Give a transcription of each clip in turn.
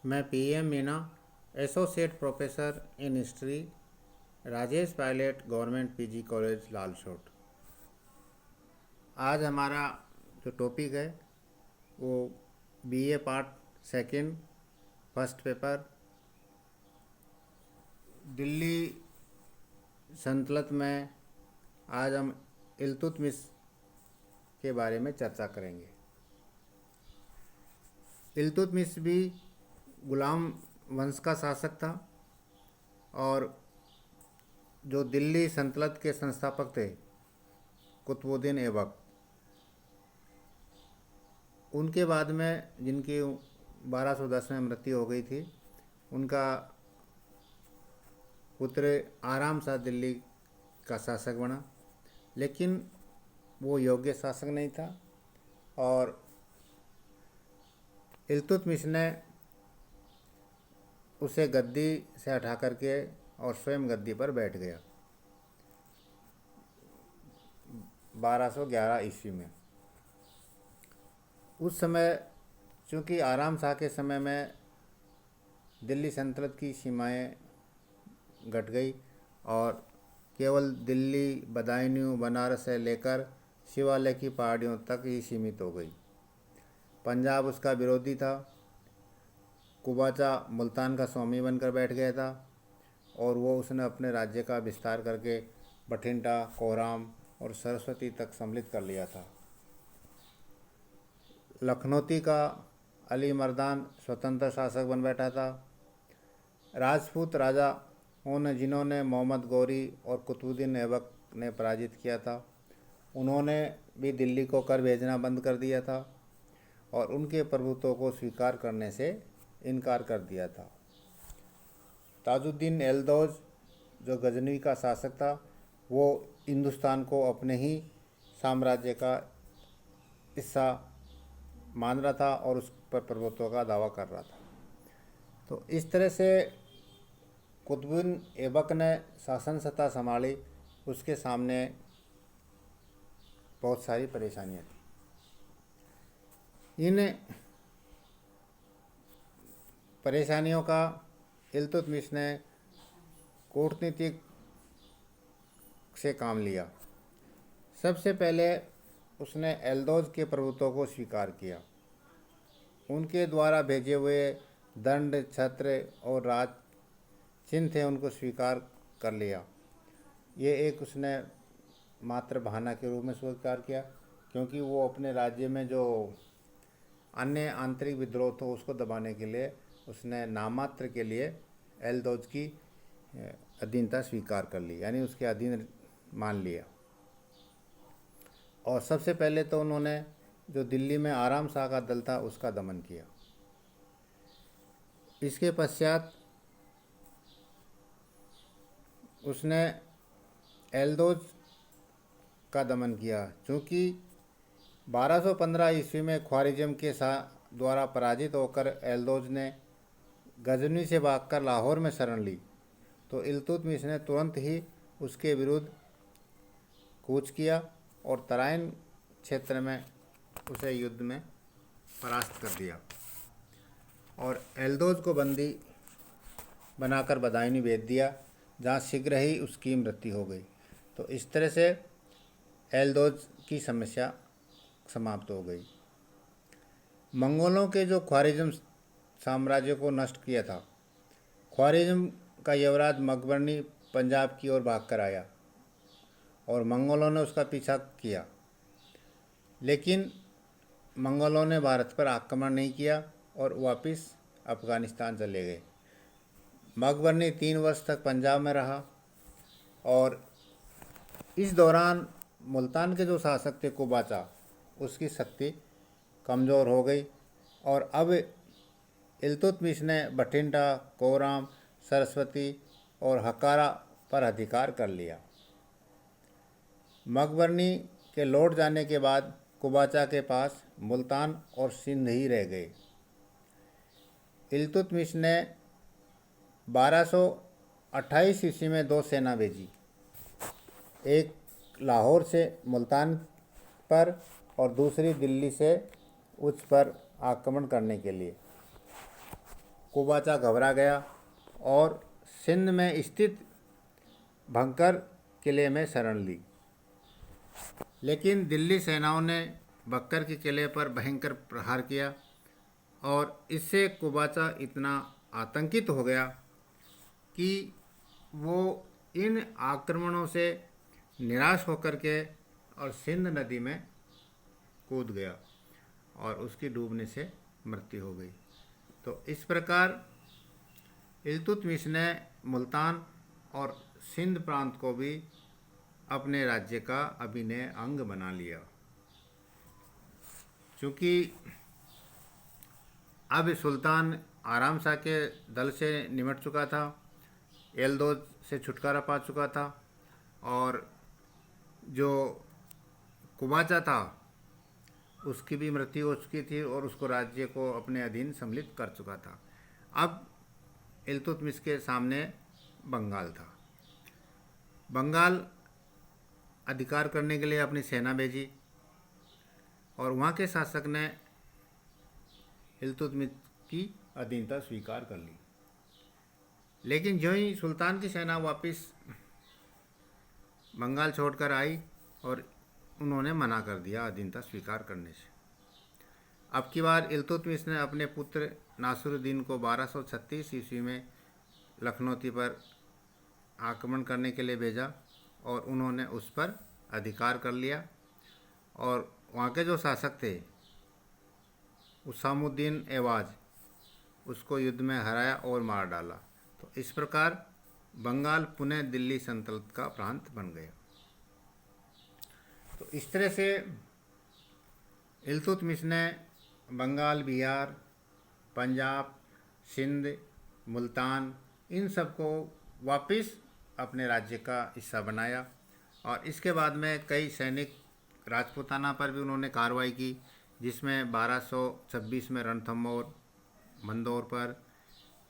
मैं PM Meena, associate professor in history, Rajesh Pilot, government PG college Lalsot. आज हमारा जो टॉपिक है वो BA part second, first paper, Delhi सल्तनत में। आज हम इल्तुतमिश के बारे में चर्चा करेंगे। इल्तुतमिश भी गुलाम वंश का शासक था और जो दिल्ली सल्तनत के संस्थापक थे कुतुबुद्दीन ऐबक, उनके बाद में जिनकी 1210 में मृत्यु हो गई थी, उनका पुत्र आराम शाह दिल्ली का शासक बना, लेकिन वो योग्य शासक नहीं था और इल्तुतमिश ने उसे गद्दी से हटा करके और स्वयं गद्दी पर बैठ गया 1211 ईस्वी में। उस समय चूँकि आराम शाह के समय में दिल्ली सल्तनत की सीमाएं घट गई और केवल दिल्ली, बदायूं, बनारस से लेकर शिवालय की पहाड़ियों तक ही सीमित हो गई। पंजाब उसका विरोधी था। कुबाचा मुल्तान का स्वामी बनकर बैठ गया था और वो उसने अपने राज्य का विस्तार करके बठिंडा, कोहराम और सरस्वती तक सम्मिलित कर लिया था। लखनौती का अली मर्दान स्वतंत्र शासक बन बैठा था। राजपूत राजा जिन्होंने मोहम्मद गौरी और कुतुबुद्दीन ऐबक ने पराजित किया था, उन्होंने भी दिल्ली को कर भेजना बंद कर दिया था और उनके प्रभुत्व को स्वीकार करने से इनकार कर दिया था। ताजुद्दीन एल्दौज जो गजनी का शासक था, वो हिंदुस्तान को अपने ही साम्राज्य का हिस्सा मान रहा था और उस पर प्रभुत्व का दावा कर रहा था। तो इस तरह से कुतुबुद्दीन ऐबक ने शासन सत्ता संभाली। उसके सामने बहुत सारी परेशानियाँ थी। इन परेशानियों का इल्तुतमिश ने कूटनीतिक से काम लिया। सबसे पहले उसने एल्दौज के प्रभुत्व को स्वीकार किया। उनके द्वारा भेजे हुए दंड, छत्र और राज चिन्ह थे, उनको स्वीकार कर लिया। ये एक उसने मात्र बहाना के रूप में स्वीकार किया, क्योंकि वो अपने राज्य में जो अन्य आंतरिक विद्रोह था उसको दबाने के लिए उसने नामात्र के लिए एल्दौज की अधीनता स्वीकार कर ली, यानी उसके अधीन मान लिया। और सबसे पहले तो उन्होंने जो दिल्ली में आराम शाह का दल था उसका दमन किया। इसके पश्चात उसने एल्दौज का दमन किया। चूँकि 1215 ईस्वी में ख्वारिज़म के द्वारा पराजित होकर एल्दौज ने गजनी से भागकर लाहौर में शरण ली, तो इल्तुतमिश ने तुरंत ही उसके विरुद्ध कूच किया और तराइन क्षेत्र में उसे युद्ध में परास्त कर दिया और एल्दौज को बंदी बनाकर बदायूं भेज दिया, जहाँ शीघ्र ही उसकी मृत्यु हो गई। तो इस तरह से एल्दौज की समस्या समाप्त हो गई। मंगोलों के जो ख्वारिज़म साम्राज्य को नष्ट किया था, ख्वारिज़म का युवराज मकबरनी पंजाब की ओर भाग कर आया और मंगोलों ने उसका पीछा किया, लेकिन मंगोलों ने भारत पर आक्रमण नहीं किया और वापस अफ़गानिस्तान चले गए। मकबरनी 3 वर्ष तक पंजाब में रहा और इस दौरान मुल्तान के जो शासक थे कुबाचा, उसकी शक्ति कमज़ोर हो गई और अब इल्तुतमिश ने बठिंडा, कोहराम, सरस्वती और हकारा पर अधिकार कर लिया। मकबरनी के लौट जाने के बाद कुबाचा के पास मुल्तान और सिंध ही रह गए। इल्तुतमिश ने 1228 ईस्वी में 2 सेना भेजी, एक लाहौर से मुल्तान पर और दूसरी दिल्ली से उस पर आक्रमण करने के लिए। कुबाचा घबरा गया और सिंध में स्थित भंकर किले में शरण ली। लेकिन दिल्ली सेनाओं ने बक्कर के किले पर भयंकर प्रहार किया और इससे कुबाचा इतना आतंकित हो गया कि वो इन आक्रमणों से निराश होकर के और सिंध नदी में कूद गया और उसकी डूबने से मृत्यु हो गई। तो इस प्रकार इल्तुतमिश ने मुल्तान और सिंध प्रांत को भी अपने राज्य का अभिन्न अंग बना लिया। चूँकि अब सुल्तान आराम शाह के दल से निमट चुका था, एलदोज से छुटकारा पा चुका था और जो कुबाचा था उसकी भी मृत्यु हो चुकी थी और उसको राज्य को अपने अधीन सम्मिलित कर चुका था। अब इल्तुतमिश के सामने बंगाल था। बंगाल अधिकार करने के लिए अपनी सेना भेजी और वहाँ के शासक ने इल्तुतमिश की अधीनता स्वीकार कर ली। लेकिन जो ही सुल्तान की सेना वापस बंगाल छोड़कर आई और उन्होंने मना कर दिया अधीनता स्वीकार करने से। अब की बार इल्तुतमिश ने अपने पुत्र नासिरुद्दीन को 1236 ईस्वी में लखनौती पर आक्रमण करने के लिए भेजा और उन्होंने उस पर अधिकार कर लिया और वहाँ के जो शासक थे उसामुद्दीन एवाज उसको युद्ध में हराया और मार डाला। तो इस प्रकार बंगाल पुनः दिल्ली सल्तनत का प्रांत बन गया। तो इस तरह से इल्तुतमिश ने बंगाल, बिहार, पंजाब, सिंध, मुल्तान इन सब को वापस अपने राज्य का हिस्सा बनाया और इसके बाद में कई सैनिक राजपूताना पर भी उन्होंने कार्रवाई की, जिसमें 1226 में रणथंभौर मंदौर पर,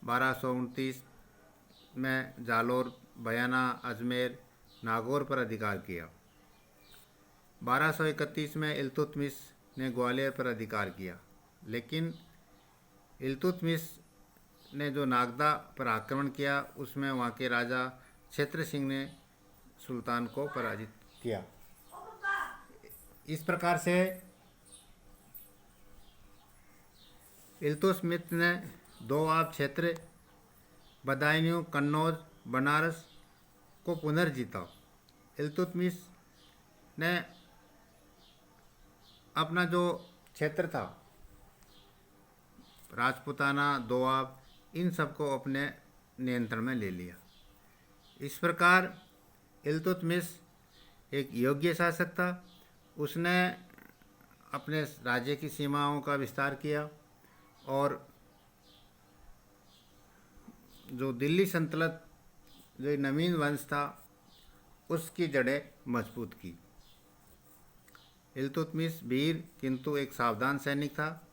1229 में जालोर, बयाना, अजमेर, नागौर पर अधिकार किया। 1231 में इल्तुतमिश ने ग्वालियर पर अधिकार किया। लेकिन इल्तुतमिश ने जो नागदा पर आक्रमण किया उसमें वहाँ के राजा क्षेत्र सिंह ने सुल्तान को पराजित किया। इस प्रकार से इल्तुतमिश ने दोआब क्षेत्र, बदायूं, कन्नौज, बनारस को पुनर्जीता। इल्तुतमिश ने अपना जो क्षेत्र था राजपूताना, दोआब इन सबको अपने नियंत्रण में ले लिया। इस प्रकार इल्तुतमिश एक योग्य शासक था। उसने अपने राज्य की सीमाओं का विस्तार किया और जो दिल्ली सल्तनत जो नवीन वंश था उसकी जड़ें मजबूत की। इल्तुतमिश वीर किंतु एक सावधान सैनिक था।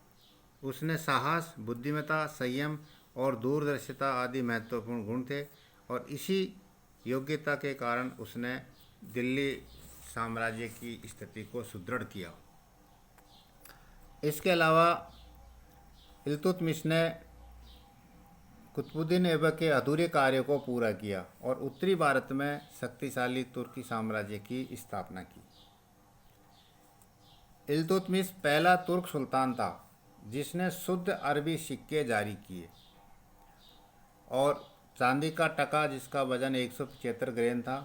उसने साहस, बुद्धिमत्ता, संयम और दूरदर्शिता आदि महत्वपूर्ण गुण थे और इसी योग्यता के कारण उसने दिल्ली साम्राज्य की स्थिति को सुदृढ़ किया। इसके अलावा इल्तुतमिश ने कुतुबुद्दीन ऐबक के अधूरे कार्य को पूरा किया और उत्तरी भारत में शक्तिशाली तुर्की साम्राज्य की स्थापना की। इल्तुतमिश पहला तुर्क सुल्तान था जिसने शुद्ध अरबी सिक्के जारी किए और चांदी का टका जिसका वजन 175 ग्राम था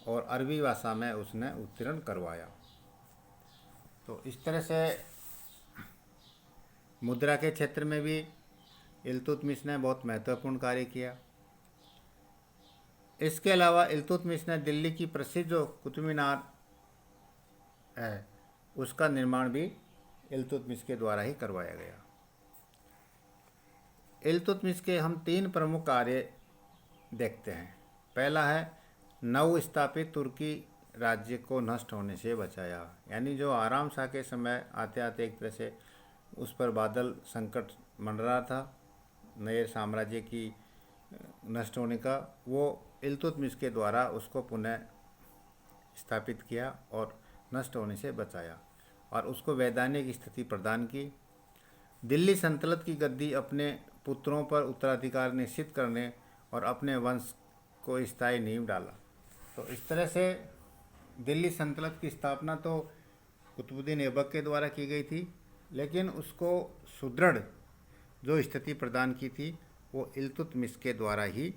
और अरबी भाषा में उसने उत्तीर्ण करवाया। तो इस तरह से मुद्रा के क्षेत्र में भी इल्तुतमिश ने बहुत महत्वपूर्ण कार्य किया। इसके अलावा इल्तुतमिश ने दिल्ली की प्रसिद्ध जो कुतुब मीनार है उसका निर्माण भी इल्तुतमिश के द्वारा ही करवाया गया। इल्तुतमिश के हम 3 प्रमुख कार्य देखते हैं। पहला है नव स्थापित तुर्की राज्य को नष्ट होने से बचाया, यानी जो आराम शाह के समय आते आते एक तरह से उस पर बादल संकट मंडरा था नए साम्राज्य की नष्ट होने का, वो इल्तुतमिश के द्वारा उसको पुनः स्थापित किया और नष्ट होने से बचाया और उसको वैधानिक स्थिति प्रदान की। दिल्ली सल्तनत की गद्दी अपने पुत्रों पर उत्तराधिकार निश्चित करने और अपने वंश को स्थायी नींव डाला। तो इस तरह से दिल्ली सल्तनत की स्थापना तो कुतुबुद्दीन ऐबक के द्वारा की गई थी, लेकिन उसको सुदृढ़ जो स्थिति प्रदान की थी वो इल्तुतमिश के द्वारा ही